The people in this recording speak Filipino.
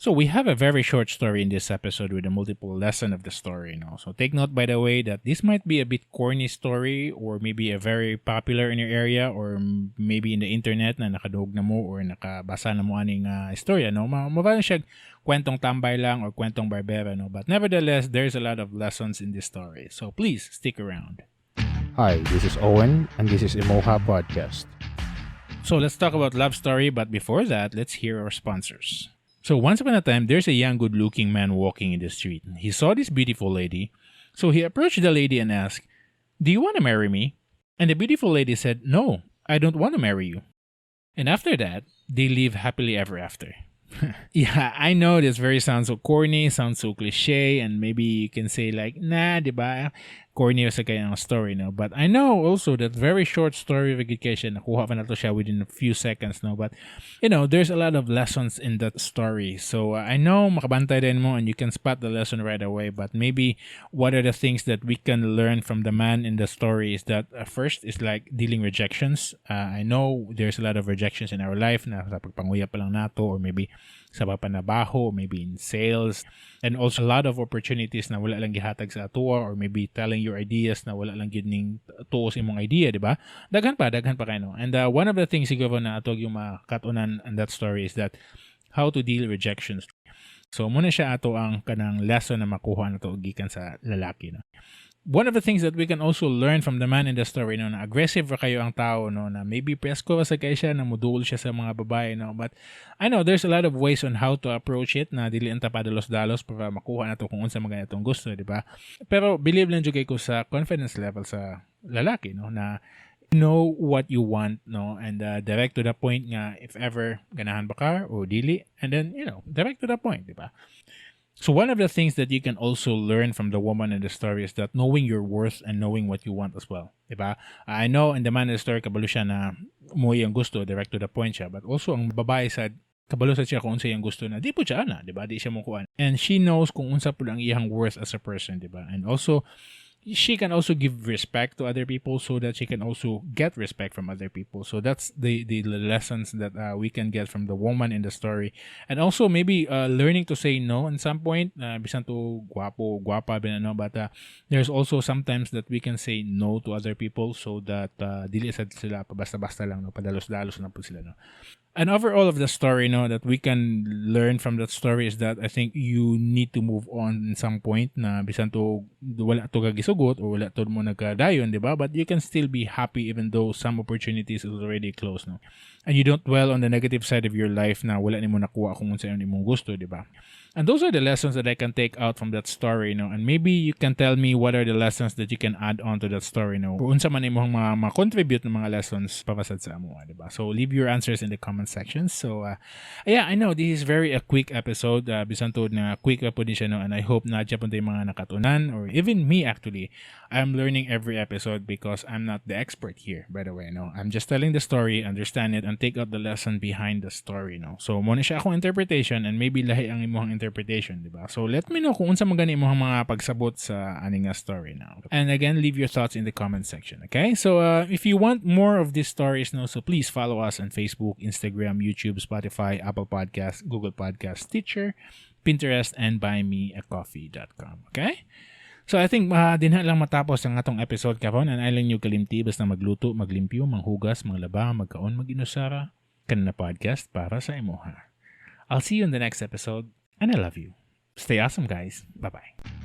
So we have a very short story in this episode with a multiple lesson of the story, So take note, by the way, that this might be a bit corny story or maybe a very popular in your area or maybe in the internet na nakadug na mo or nakabasa na mo aning istorya, Mababa siya kwentong tambay lang or kwentong barbera, But nevertheless, there's a lot of lessons in this story. So please stick around. Hi, this is Owen, and this is IMOHA Podcast. So let's talk about love story, but before that, let's hear our sponsors. So once upon a time, there's a young, good-looking man walking in the street. He saw this beautiful lady, so he approached the lady and asked, "Do you want to marry me?" And the beautiful lady said, "No, I don't want to marry you." And after that, they live happily ever after. Yeah, I know this sounds so corny, sounds so cliche, and maybe you can say like, nah, diba? Corny sa kayang story, But I know also that very short story of education, nakuha pa na to siya within a few seconds, But, there's a lot of lessons in that story. So I know makabantay din mo and you can spot the lesson right away, but maybe what are the things that we can learn from the man in the story is that first is like dealing rejections. I know there's a lot of rejections in our life na sa pagpanguya pa lang nato or maybe sa papanabaho, maybe in sales, and also a lot of opportunities na wala lang gihatag sa atuwa or maybe telling your ideas na wala lang gining tuo sa imong idea, di ba? Daghan pa kayo, And one of the things siguro na atog yung makatunan in that story is that how to deal rejections. So muna siya ato ang kanang lesson na makuha na to gikan sa lalaki, One of the things that we can also learn from the man in the story, na aggressive ra kayo ang tao, na maybe presko sa kay siya, na mudul siya sa mga babae, But I know there's a lot of ways on how to approach it na dili anta padalos-dalos para makuha na to kung unsa mga itong gusto, di ba? Pero believe lang jud kay ko sa confidence level sa lalaki, na know what you want, and direct to the point nga if ever ganahan ba ka o dili, and then direct to the point, di ba? So one of the things that you can also learn from the woman in the story is that knowing your worth and knowing what you want as well, diba? I know in the man in the story kabalo siya na umuwi ang gusto, direct to the point siya, but also ang babae sa kabalo sa siya kung unsa iyang gusto na di po siya na, diba? Di siya mo kuan. And she knows kung unsa pud ang iyang worth as a person, diba? And also she can also give respect to other people so that she can also get respect from other people. So that's the lessons that we can get from the woman in the story. And also maybe learning to say no at some point. Bisan to guwapa, but there's also sometimes that we can say no to other people so that dili sad sila basta-basta lang, padalos-dalos na po sila, And overall of the story, that we can learn from that story is that I think you need to move on in some point na bisan to wala to kagisugot or wala to mo nagkadayon, di ba? But you can still be happy even though some opportunities is already closed, And you don't dwell on the negative side of your life na wala nimo nakuha kung unsa imong gusto, di ba? And those are the lessons that I can take out from that story, And maybe you can tell me what are the lessons that you can add on to that story, Kung unsa man imong ma-contribute ng mga lessons papasad sa amo, di ba? So leave your answers in the comment section. So yeah, I know this is very a quick episode, bisan to na quick po din siya, and I hope na dyan po tayo mga nakatunan, or even me actually. I'm learning every episode because I'm not the expert here, by the way, I'm just telling the story, understand it, and take out the lesson behind the story, So muna siya akong interpretation, and maybe lahi ang imong interpretation, di ba? So let me know kung unsa magani imong mga pagsabot sa aning story now. And again, leave your thoughts in the comment section, okay? So if you want more of these stories, so please follow us on Facebook, Instagram, YouTube, Spotify, Apple Podcasts, Google Podcasts, Stitcher, Pinterest, and buymeacoffee.com, okay? So I think dinha lang matapos ang atong episode karon, and I lang nyo kalimti basta magluto, maglimpyo, manghugas, manglaba, magkaon, maginusara, kanina podcast para sa IMOHA. I'll see you in the next episode, and I love you. Stay awesome, guys. Bye-bye.